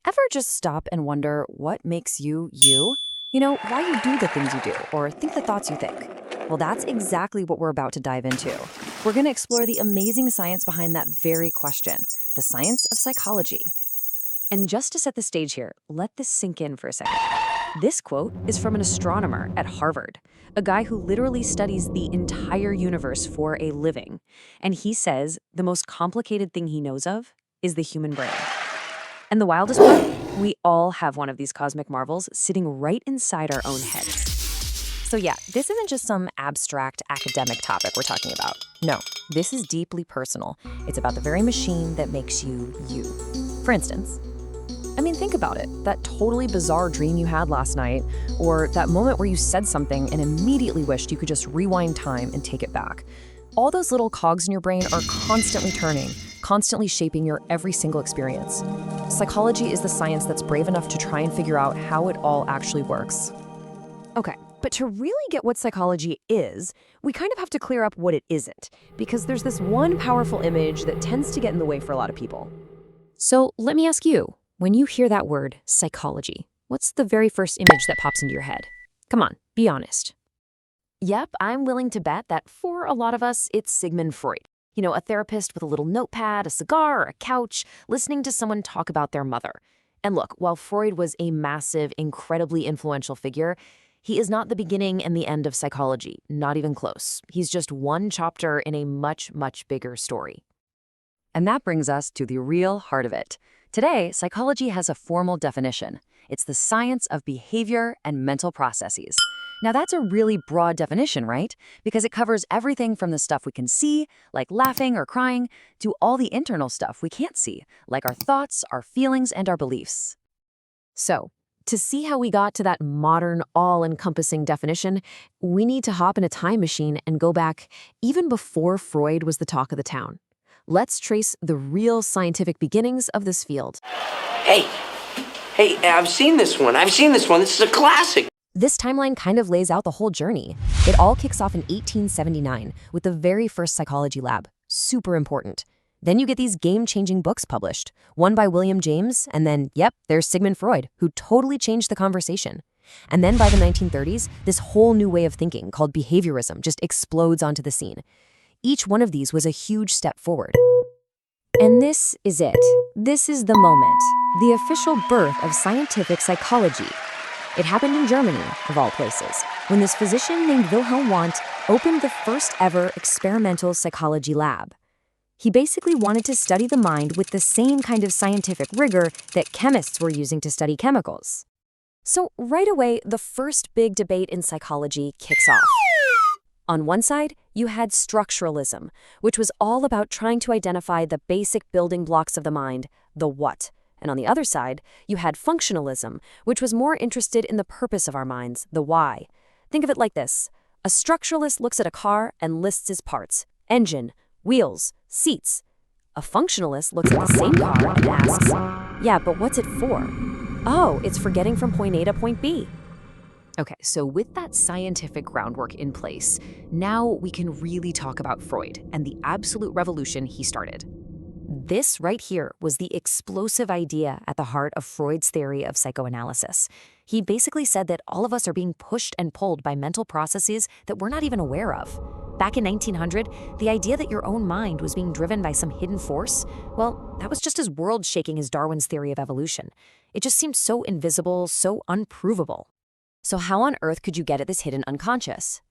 Ever just stop and wonder what makes you, you? You know, why you do the things you do, or think the thoughts you think? Well, that's exactly what we're about to dive into. We're going to explore the amazing science behind that very question, the science of psychology. And just to set the stage here, let this sink in for a second. This quote is from an astronomer at Harvard, a guy who literally studies the entire universe for a living. And he says the most complicated thing he knows of is the human brain. And the wildest part? We all have one of these cosmic marvels sitting right inside our own heads. So yeah, this isn't just some abstract academic topic we're talking about. No, this is deeply personal. It's about the very machine that makes you, you. For instance, think about it. That totally bizarre dream you had last night, or that moment where you said something and immediately wished you could just rewind time and take it back. All those little cogs in your brain are constantly turning, constantly shaping your every single experience. Psychology is the science that's brave enough to try and figure out how it all actually works. Okay, but to really get what psychology is, we kind of have to clear up what it isn't, because there's this one powerful image that tends to get in the way for a lot of people. So let me ask you, when you hear that word, psychology, what's the very first image that pops into your head? Come on, be honest. Yep, I'm willing to bet that for a lot of us, it's Sigmund Freud. You know, a therapist with a little notepad, a cigar, or a couch, listening to someone talk about their mother. And look, while Freud was a massive, incredibly influential figure, he is not the beginning and the end of psychology, not even close. He's just one chapter in a much, much bigger story. And that brings us to the real heart of it. Today, psychology has a formal definition. It's the science of behavior and mental processes. Now that's a really broad definition, right? Because it covers everything from the stuff we can see, like laughing or crying, to all the internal stuff we can't see, like our thoughts, our feelings, and our beliefs. So, to see how we got to that modern, all-encompassing definition, we need to hop in a time machine and go back even before Freud was the talk of the town. Let's trace the real scientific beginnings of this field. Hey, I've seen this one. This is a classic. This timeline kind of lays out the whole journey. It all kicks off in 1879 with the very first psychology lab. Super important. Then you get these game-changing books published, one by William James, and then, yep, there's Sigmund Freud, who totally changed the conversation. And then by the 1930s, this whole new way of thinking called behaviorism just explodes onto the scene. Each one of these was a huge step forward. And this is it. This is the moment, the official birth of scientific psychology. It happened in Germany, of all places, when this physician named Wilhelm Wundt opened the first ever experimental psychology lab. He basically wanted to study the mind with the same kind of scientific rigor that chemists were using to study chemicals. So right away, the first big debate in psychology kicks off. On one side, you had structuralism, which was all about trying to identify the basic building blocks of the mind, the what. And on the other side, you had functionalism, which was more interested in the purpose of our minds, the why. Think of it like this. A structuralist looks at a car and lists its parts: engine, wheels, seats. A functionalist looks at the same car and asks, yeah, but what's it for? Oh, it's for getting from point A to point B. Okay, so with that scientific groundwork in place, now we can really talk about Freud and the absolute revolution he started. This right here was the explosive idea at the heart of Freud's theory of psychoanalysis. He basically said that all of us are being pushed and pulled by mental processes that we're not even aware of. Back in 1900, the idea that your own mind was being driven by some hidden force, well, that was just as world-shaking as Darwin's theory of evolution. It just seemed so invisible, so unprovable. So how on earth could you get at this hidden unconscious?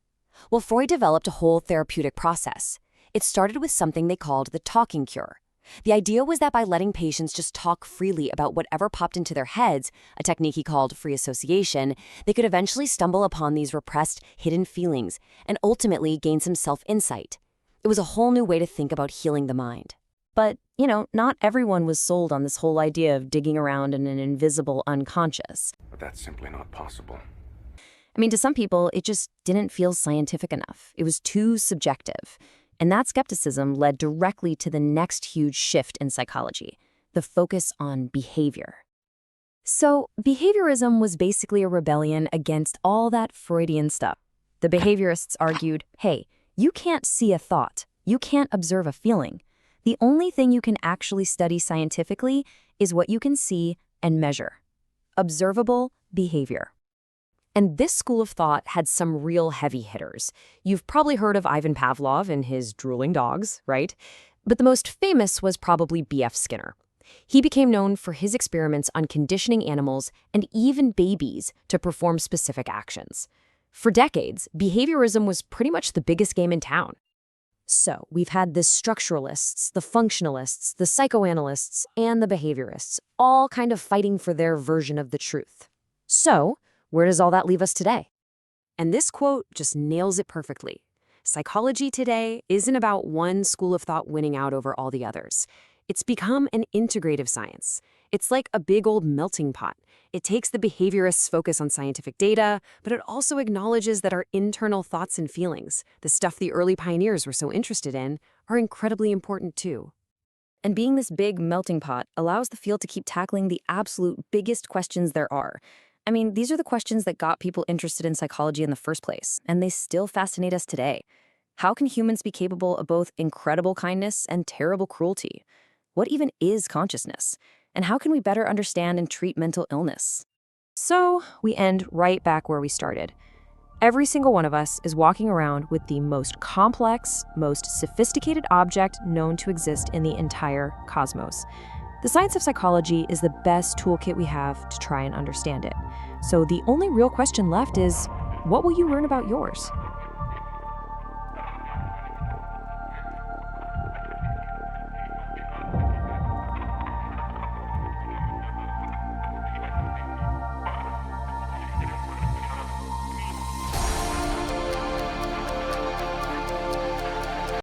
Well, Freud developed a whole therapeutic process. It started with something they called the talking cure. The idea was that by letting patients just talk freely about whatever popped into their heads, a technique he called free association, they could eventually stumble upon these repressed, hidden feelings and ultimately gain some self-insight. It was a whole new way to think about healing the mind. But, not everyone was sold on this whole idea of digging around in an invisible unconscious. But that's simply not possible. To some people, it just didn't feel scientific enough. It was too subjective. And that skepticism led directly to the next huge shift in psychology, the focus on behavior. So, behaviorism was basically a rebellion against all that Freudian stuff. The behaviorists argued, hey, you can't see a thought. You can't observe a feeling. The only thing you can actually study scientifically is what you can see, and measure. Observable behavior. And this school of thought had some real heavy hitters. You've probably heard of Ivan Pavlov and his drooling dogs, right? But the most famous was probably B.F. Skinner. He became known for his experiments on conditioning animals and even babies to perform specific actions. For decades, behaviorism was pretty much the biggest game in town. So, we've had the structuralists, the functionalists, the psychoanalysts, and the behaviorists, all kind of fighting for their version of the truth. So, where does all that leave us today? And this quote just nails it perfectly. Psychology today isn't about one school of thought winning out over all the others. It's become an integrative science. It's like a big old melting pot. It takes the behaviorists' focus on scientific data, but it also acknowledges that our internal thoughts and feelings, the stuff the early pioneers were so interested in, are incredibly important too. And being this big melting pot allows the field to keep tackling the absolute biggest questions there are. I mean, these are the questions that got people interested in psychology in the first place, and they still fascinate us today. How can humans be capable of both incredible kindness and terrible cruelty? What even is consciousness? And how can we better understand and treat mental illness? So, we end right back where we started. Every single one of us is walking around with the most complex, most sophisticated object known to exist in the entire cosmos. The science of psychology is the best toolkit we have to try and understand it. So the only real question left is, what will you learn about yours?